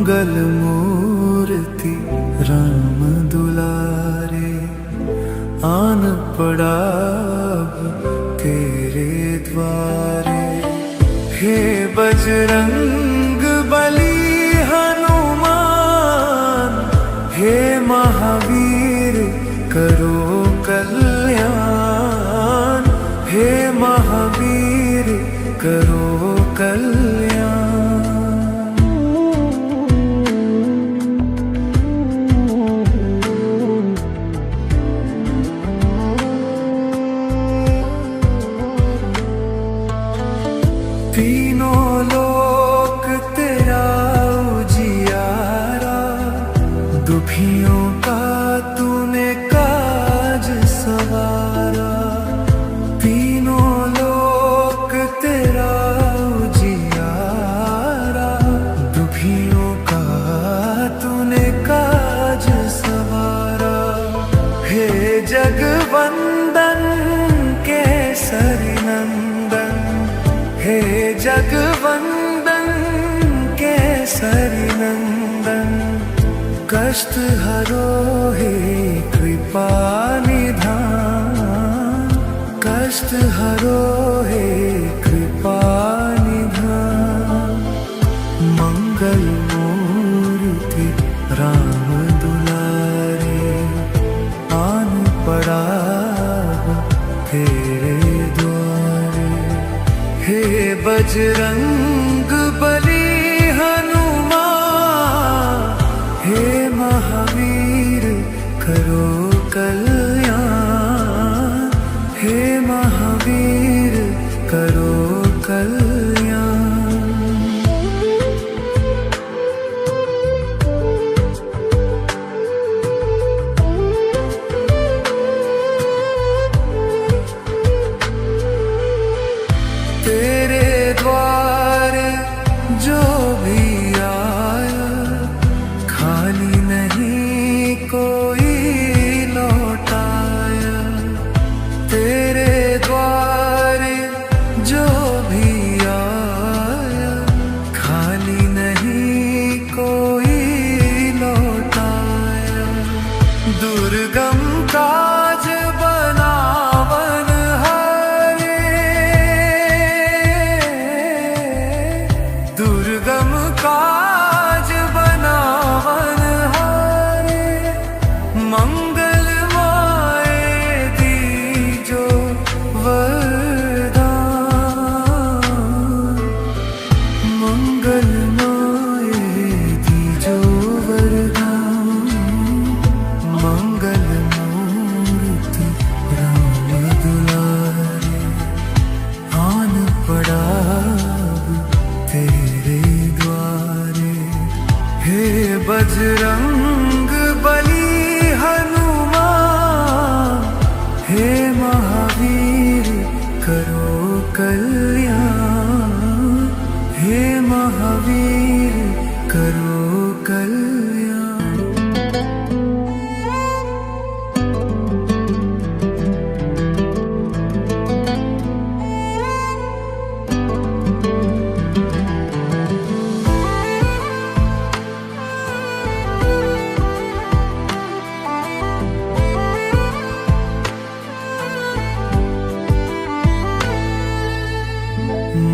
मंगल मूर्ति राम दुलारे, आन पड़ा अब तेरे द्वारे। हे बजरंग बली हनुमान, हे महावीर करो कल्याण, हे महावीर करो कल्याण। तीनों लोक तेरा उजियारा, दुखियों का तूने काज सवारा। तीनों लोक तेरा उजियारा, दुखियों का तूने काज सवारा। हे जगवंदन केसरी नंदन, हे जगवंदन केसरी नंदन। कष्ट हरो हे कृपा निधान, कष्ट हरो हे कृपा निधान। मंगल मूर्ति राम दुलारे, आन पड़ा तेरे द्वारे। हे बजरंग बली हनुमान, हे महावीर करो कल्याण, हे महावीर करो कल्याण। तेरे द्वारे जो भी आया, खाली नहीं कोई लौटाया। तेरे द्वारे जो भी आया, खाली नहीं कोई लौटाया। दुर्गम काज बनावन दुर्गम काज बनावन हारे। मंगल माए दीजो वरदान, मंगल माए दीजो वरदान। मंगल मूर्ति राम दुलारे, आन पड़ा तेरे द्वारे। हे बजरंग बली हनुमान, हे महावीर करो कल्याण, हे महावीर करो कल्याण।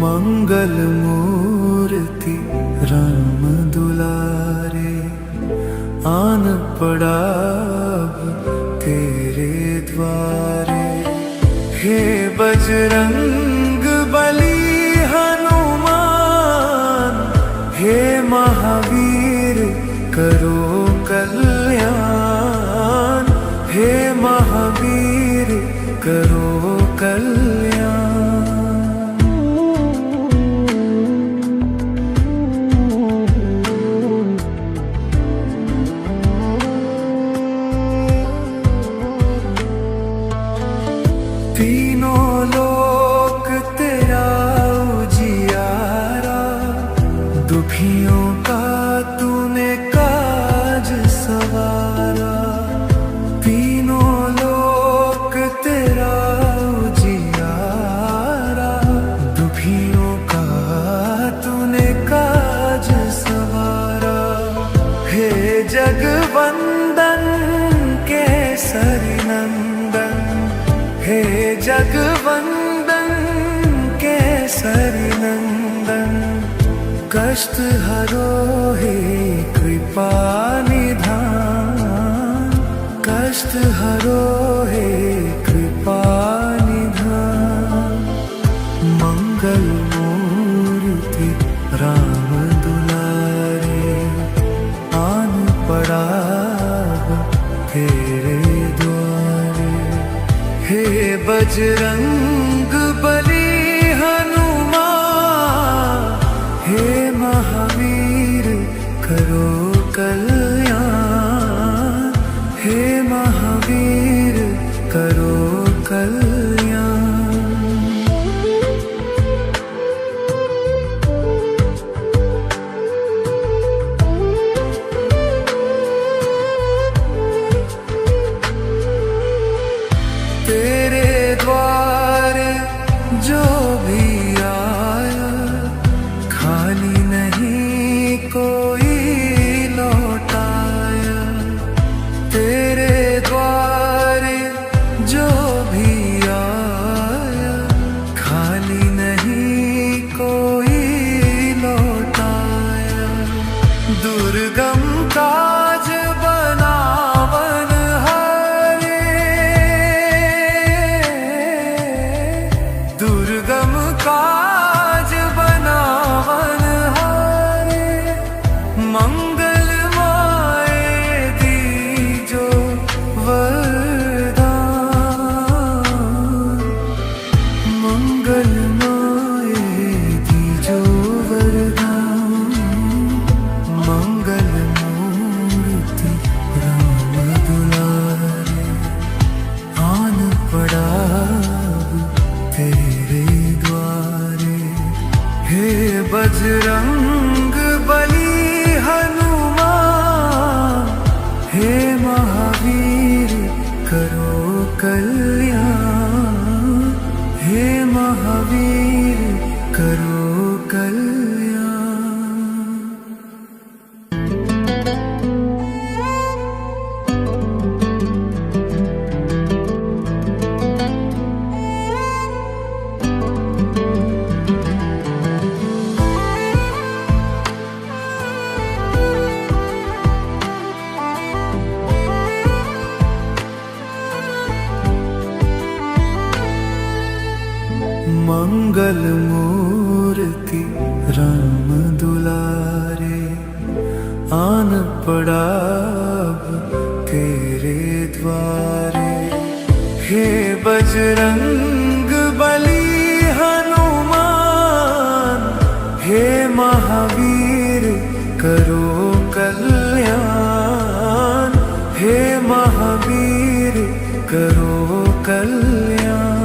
मंगल मूर्ति राम दुलारे, आन पड़ा तेरे द्वारे। हे बजरंग बली हनुमान, हे महावीर करो कल्याण, हे महावीर करो कल्याण। तीनों लोक तेरा उजियारा, दुखियों का तूने काज सवारा। तीनों लोक तेरा उजियारा, दुखियों का तूने काज सवारा। हे जगवंदन केसरी नंदन, कष्ट हरो हे कृपा निधान, कष्ट हरो हे कृपा निधान। मंगल मूर्ति राम दुलारे, आन पड़ा तेरे द्वारे। हे बजरंग बली हनुमान, हे महावीर करो कल्याण, हे महावीर करो कल्याण। तेरे द्वारे जो भी आया, खाली नहीं कोई लौटाया। तेरे द्वारे जो भी आया, खाली नहीं कोई लौटाया। दुर्गम काज बनावन हारे, दुर्गम काज बनावन हारे। मंगल माए दीजो वरदान, मंगल माए दीजो वरदान। मंगल मूर्ति राम दुलारे, आन पड़ा तेरे द्वारे। हे बजरंग बली हनुमान, हे महावीर करो कल्याण, हे महावीर करो कल्याण। मंगल मूर्ति राम दुलारे, आन पड़ा तेरे द्वारे। हे बजरंग बली हनुमान, हे महावीर करो कल्याण, हे महावीर करो कल्याण।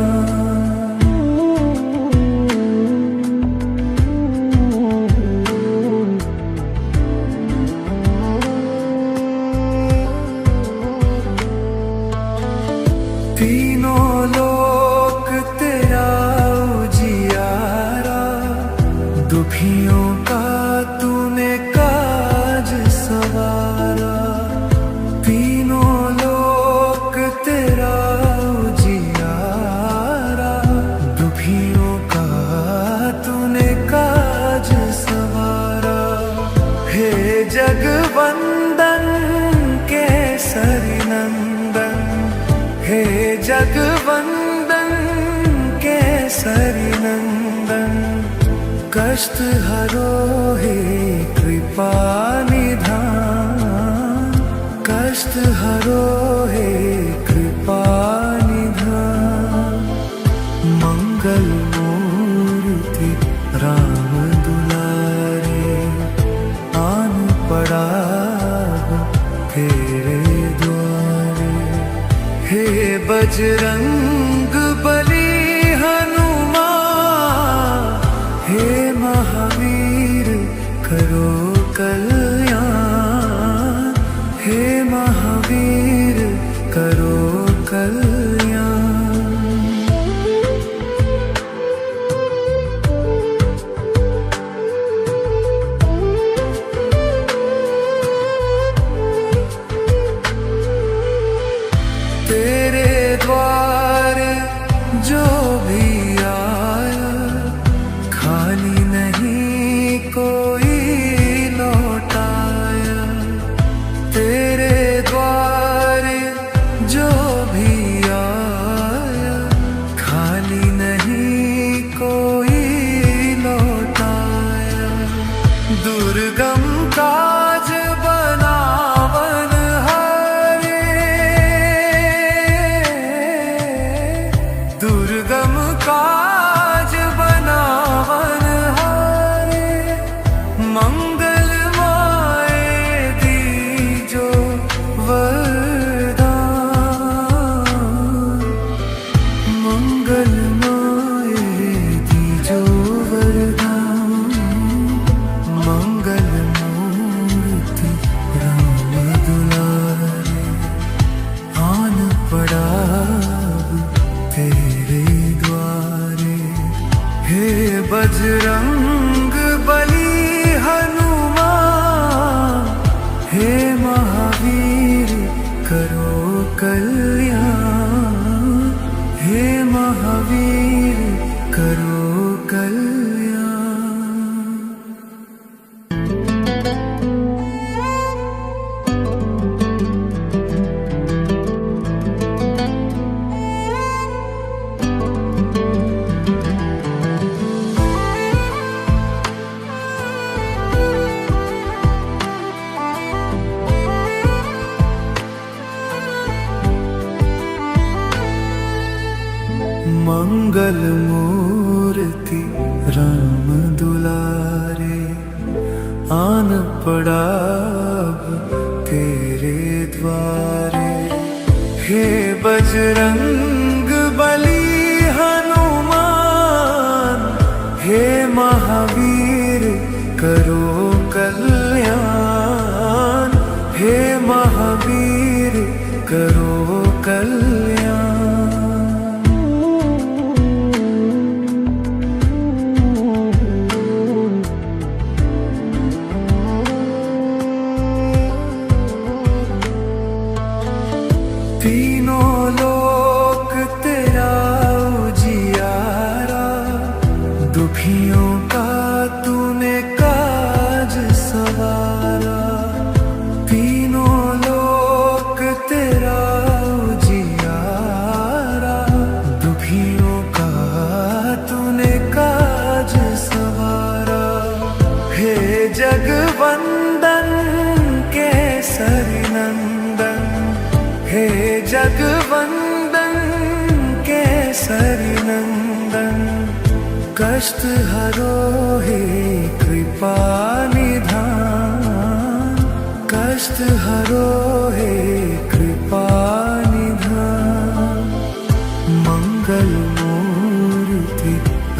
तीनों लोक तेरा उजियारा, दुखियों का तूने काज सवारा। तीनों लोक तेरा उजियारा, दुखियों का तूने काज सवारा। हे जगवंदन केसरी नंदन, हे जगवंदन केसरी नंदन, कष्ट हरो हे कृपा निधान, कष्ट हरो हे कृपा निधान। मंगल मूर्ति राम दुलारे, आन पड़ा तेरे द्वारे। हे बजरंग बली हनुमान, हे महावीर करो कल्याण, हे महावीर करो कल्याण। तेरे द्वारे मंगल मूर्ति राम दुलारे, आन पड़ा अब तेरे द्वारे। हे बजरंग बली हनुमान, हे महावीर करो कल्याण, हे महावीर करो कल्याण। तीनों लोक तेरा उजियारा, दुखियों का तूने काज सवारा। तीनों लोक तेरा उजियारा, दुखियों का तूने काज सवारा। हे जगवंदन केसरी नंदन, हे जगवंदन केसरी नंदन। कष्ट हरो हे कृपा निधान, कष्ट हरो हे कृपा निधान। मंगल मूर्ति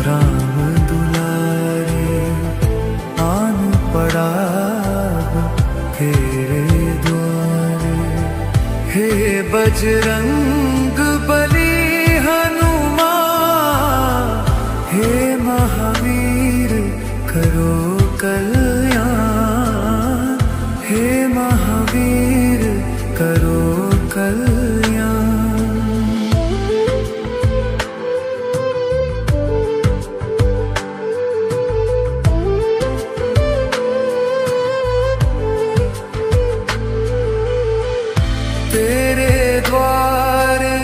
राम दुलारे, आन पड़ा अब तेरे द्वारे। हे बजरंग बली हनुमान, हे महावीर करो कल्याण, हे महावीर करो कल्याण। तेरे द्वारे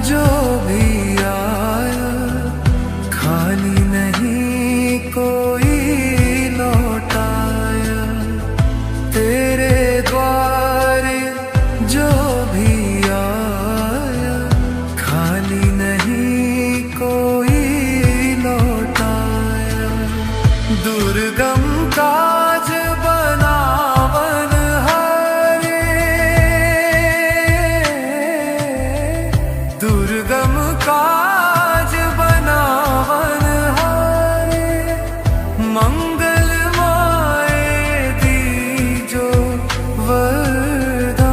जो भी आया, खाली नहीं कोई लौटाया। तेरे द्वारे जो भी आया, खाली नहीं कोई लौटाया। दुर्गम काज बनावन हारे, दुर्गम काज बनावन हारे। मंगल माए दीजो वरदान,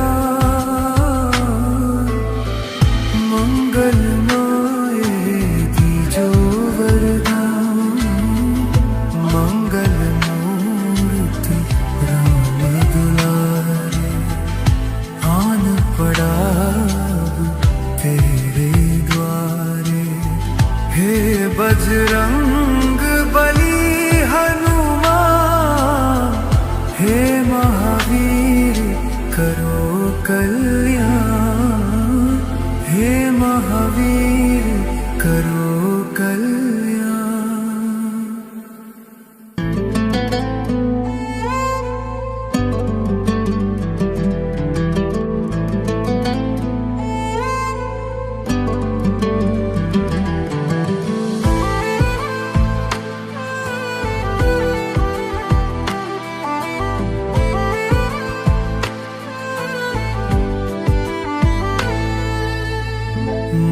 मंगल माए दीजो वरदान। मंगल मूर्ति राम दुलारे, आन पड़ा अब तेरे द्वारे। हे बजरंग बली हनुमान, हे महावीर करो कल्याण, हे महावीर करो कल्याण।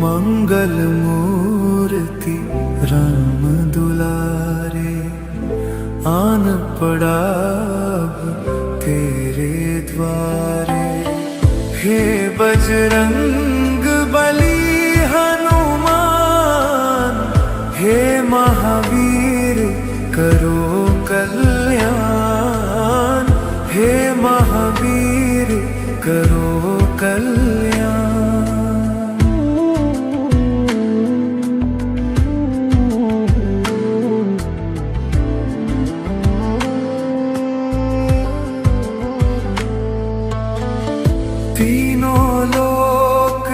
मंगल मूर्ति राम दुलारे, आन पड़ा अब तेरे द्वारे। हे बजरंग बली हनुमान, हे महावीर करो कल्याण, हे महावीर करो कल्याण। तीनों लोक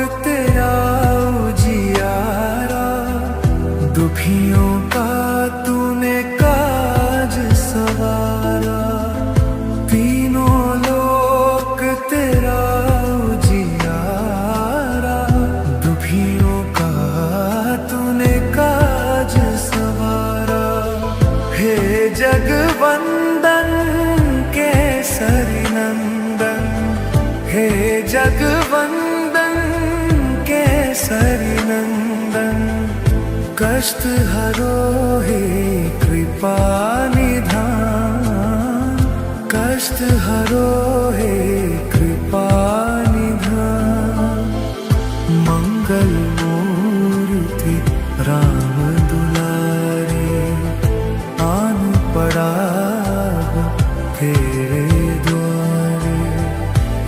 नंदन कष्ट हरो हे कृपा निधान कष्ट हरो हे कृपा निधान मंगल मूर्ति राम दुलारे आन पड़ा तेरे द्वारे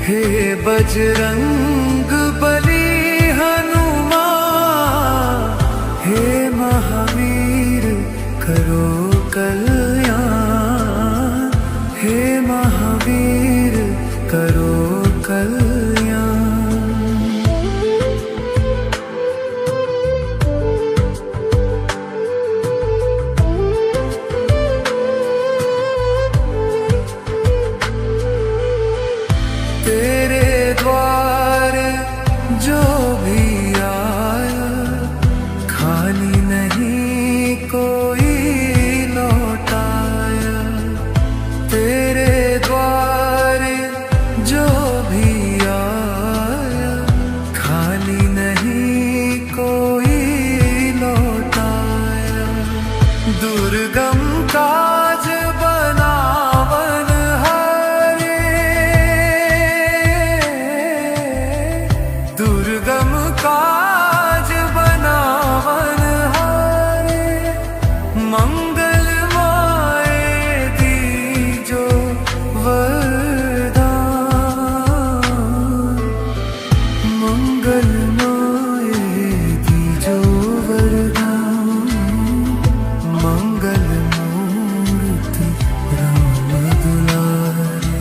हे बजरंग बली हनुमान हे महावीर करो कल्याण हे महावीर करो कल्याण तेरे द्वार जो भी आया खाली नहीं कोई लौटाया तेरे द्वार जो भी आया खाली नहीं कोई लौटाया दुर्गम काज बनावन दुर्गम काज बनावन हारे मंगल माए दीजो वरदान मंगल माए दीजो वरदान मंगल मूर्ति राम दुलारे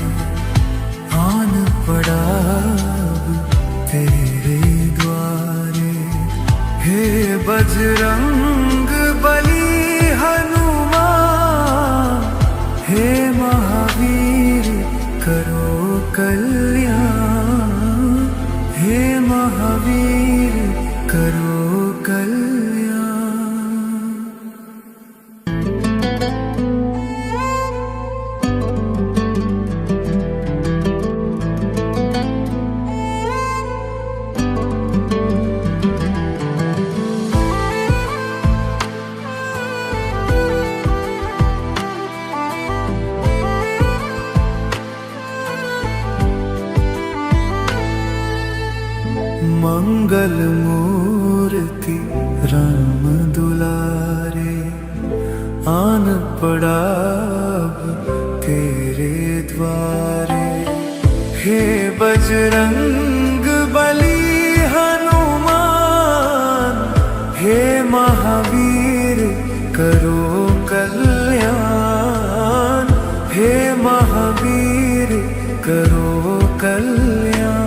आन पड़ा तेरे द्वारे हे बजरंग बली हनुमान हे महावीर करो कल्याण हे महावीर करो कल्याण मंगल मूर्ति राम दुलारे आन पड़ा तेरे द्वारे हे बजरंग बली हनुमान हे महावीर करो कल्याण हे महावीर करो कल्याण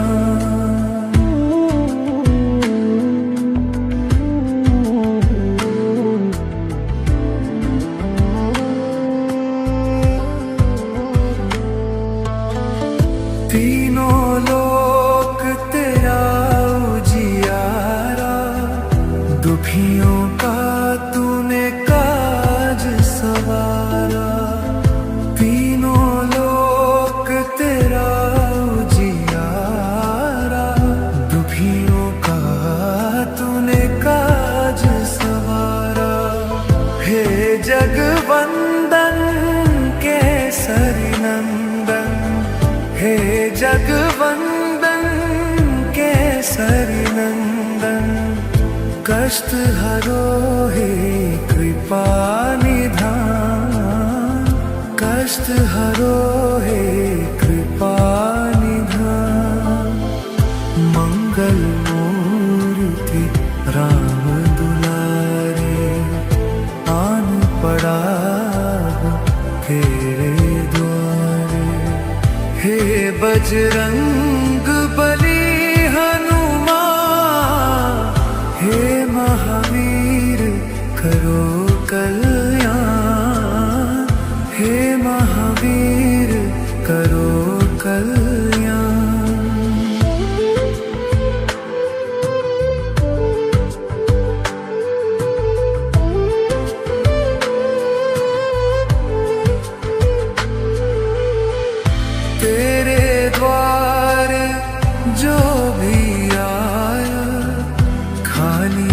तीनों लोक तेरा उजियारा दुखियों का तूने काज सवारा तीनों लोक तेरा उजियारा दुखियों का तूने काज सवारा हे जगवंदन केसरी नंदन हे जगवंदन केसरी नंदन कष्ट हरो हे कृपा निधान कष्ट हरो हे कृपा निधान मंगल मूर्ति राम दुलारे आन पड़ा तेरे द्वारे हे बजरंग बली हनुमान हे महावीर करो कल्याण हे महावीर करो कल्याण तेरे द्वार जो भी आया खाली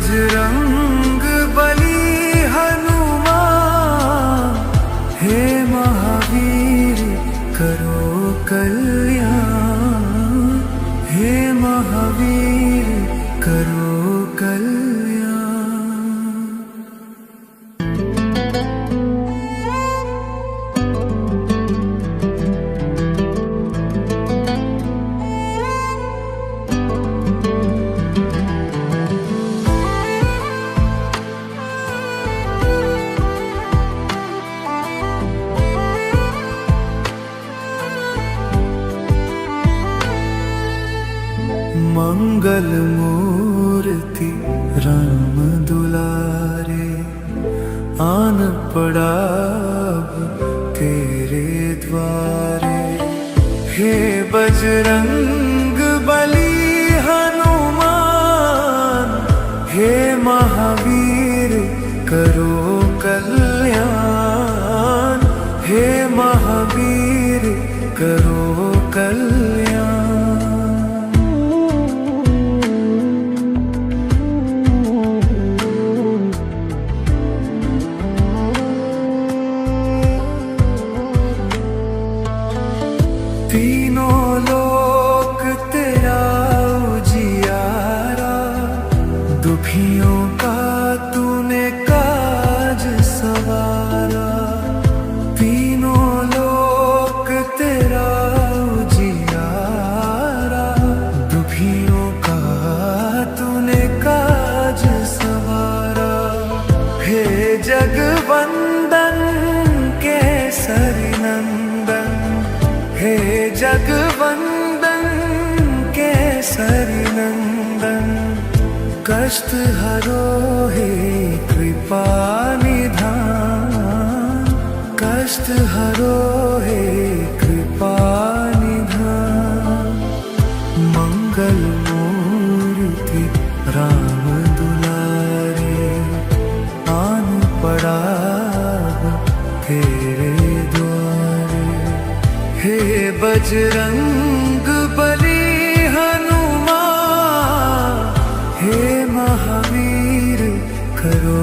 बजरंग बली हनुमान, हे महावीर करो कल्याण, हे महावीर करो कल्याण। मंगल मूर्ति राम दुलारे, आन पड़ा अब तेरे द्वारे। हे बजरंग बली हनुमान, हे महावीर करो कल्याण, हे महावीर करो कल्याण। तीनों लोक तेरा उजियारा, दुखियों का तूने काज सवारा। तीनों लोक तेरा उजियारा, दुखियों का तूने काज सवारा। हे जगवंदन केसरी नंदन, हे जगवंदन केसरी नंदन, कष्ट हरो हे कृपा निधान, कष्ट हरो हे कृपा निधान। मंगल मूर्ति राम दुलारे, आन पड़ा तेरे द्वारे। हे बजरंग बली हनुमान, हे महावीर करो